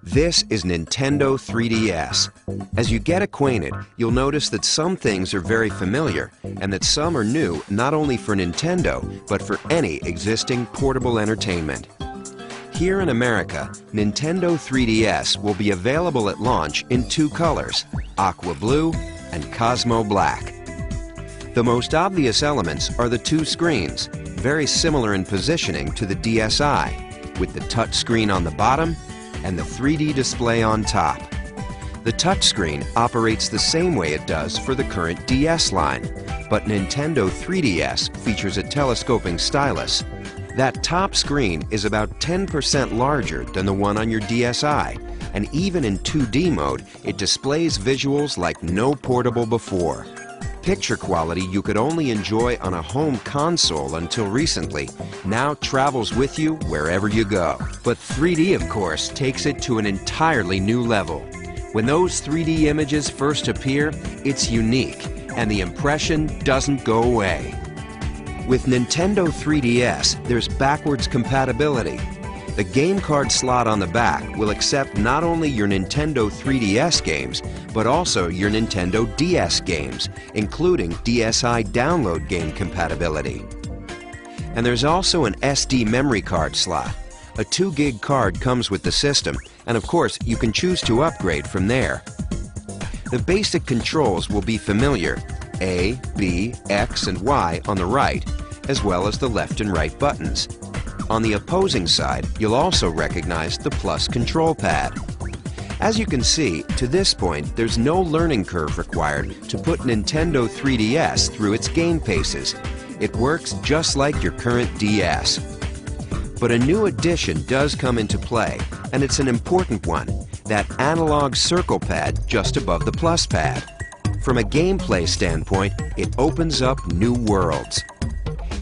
This is Nintendo 3DS. As you get acquainted, you'll notice that some things are very familiar and that some are new not only for Nintendo, but for any existing portable entertainment. Here in America, Nintendo 3DS will be available at launch in two colors, Aqua Blue and Cosmo Black. The most obvious elements are the two screens, very similar in positioning to the DSi, with the touch screen on the bottom and the 3D display on top. The touchscreen operates the same way it does for the current DS line, but Nintendo 3DS features a telescoping stylus. That top screen is about 10% larger than the one on your DSi, and even in 2D mode, it displays visuals like no portable before. Picture quality you could only enjoy on a home console until recently now travels with you wherever you go. But 3D, of course, takes it to an entirely new level. When those 3D images first appear, it's unique, and the impression doesn't go away. With Nintendo 3DS, there's backwards compatibility. The game card slot on the back will accept not only your Nintendo 3DS games, but also your Nintendo DS games, including DSi download game compatibility. And there's also an SD memory card slot. A 2 gig card comes with the system, and of course you can choose to upgrade from there. The basic controls will be familiar: A, B, X, and Y on the right, as well as the left and right buttons. On the opposing side, you'll also recognize the plus control pad. As you can see, to this point, there's no learning curve required to put Nintendo 3DS through its game paces. It works just like your current DS. But a new addition does come into play, and it's an important one: that analog circle pad just above the plus pad. From a gameplay standpoint, it opens up new worlds.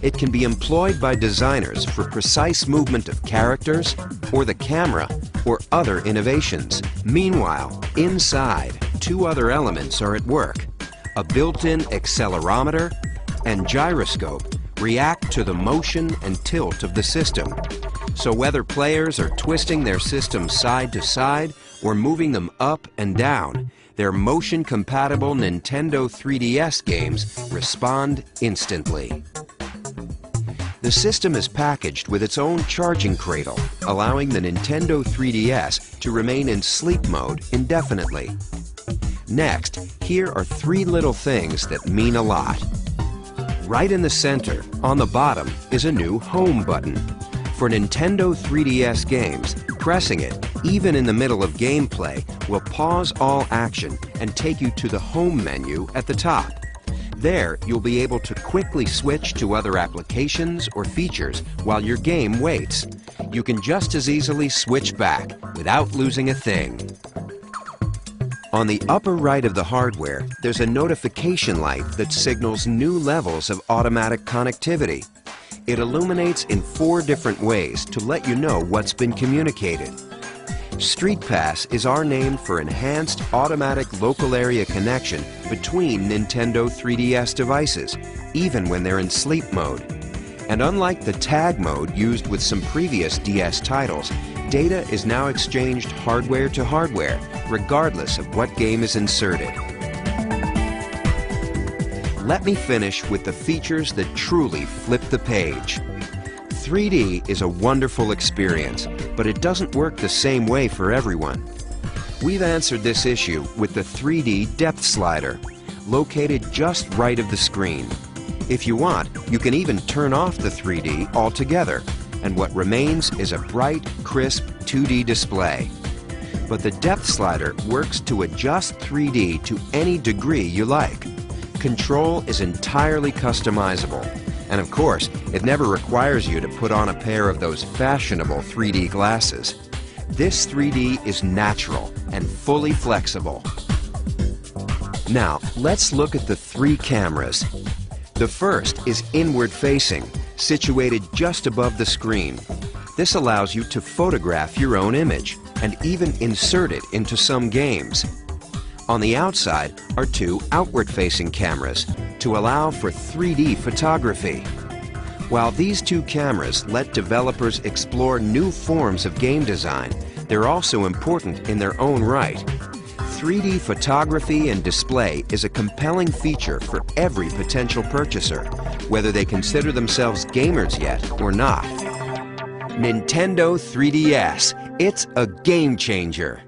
It can be employed by designers for precise movement of characters, or the camera, or other innovations. Meanwhile, inside, two other elements are at work. A built-in accelerometer and gyroscope react to the motion and tilt of the system. So whether players are twisting their system side to side or moving them up and down, their motion-compatible Nintendo 3DS games respond instantly. The system is packaged with its own charging cradle, allowing the Nintendo 3DS to remain in sleep mode indefinitely. Next, here are three little things that mean a lot. Right in the center, on the bottom, is a new Home button. For Nintendo 3DS games, pressing it, even in the middle of gameplay, will pause all action and take you to the Home menu at the top. There, you'll be able to quickly switch to other applications or features while your game waits. You can just as easily switch back without losing a thing. On the upper right of the hardware, there's a notification light that signals new levels of automatic connectivity. It illuminates in 4 different ways to let you know what's been communicated. Street Pass is our name for enhanced automatic local area connection between Nintendo 3DS devices, even when they're in sleep mode. And unlike the tag mode used with some previous DS titles, data is now exchanged hardware to hardware, regardless of what game is inserted. Let me finish with the features that truly flip the page. 3D is a wonderful experience, but it doesn't work the same way for everyone. We've answered this issue with the 3D depth slider, located just right of the screen. If you want, you can even turn off the 3D altogether, and what remains is a bright, crisp 2D display. But the depth slider works to adjust 3D to any degree you like. Control is entirely customizable. And of course, it never requires you to put on a pair of those fashionable 3D glasses. This 3D is natural and fully flexible. Now, let's look at the 3 cameras. The first is inward-facing, situated just above the screen. This allows you to photograph your own image and even insert it into some games. On the outside are 2 outward-facing cameras to allow for 3D photography. While these 2 cameras let developers explore new forms of game design, they're also important in their own right. 3D photography and display is a compelling feature for every potential purchaser, whether they consider themselves gamers yet or not. Nintendo 3DS, it's a game changer.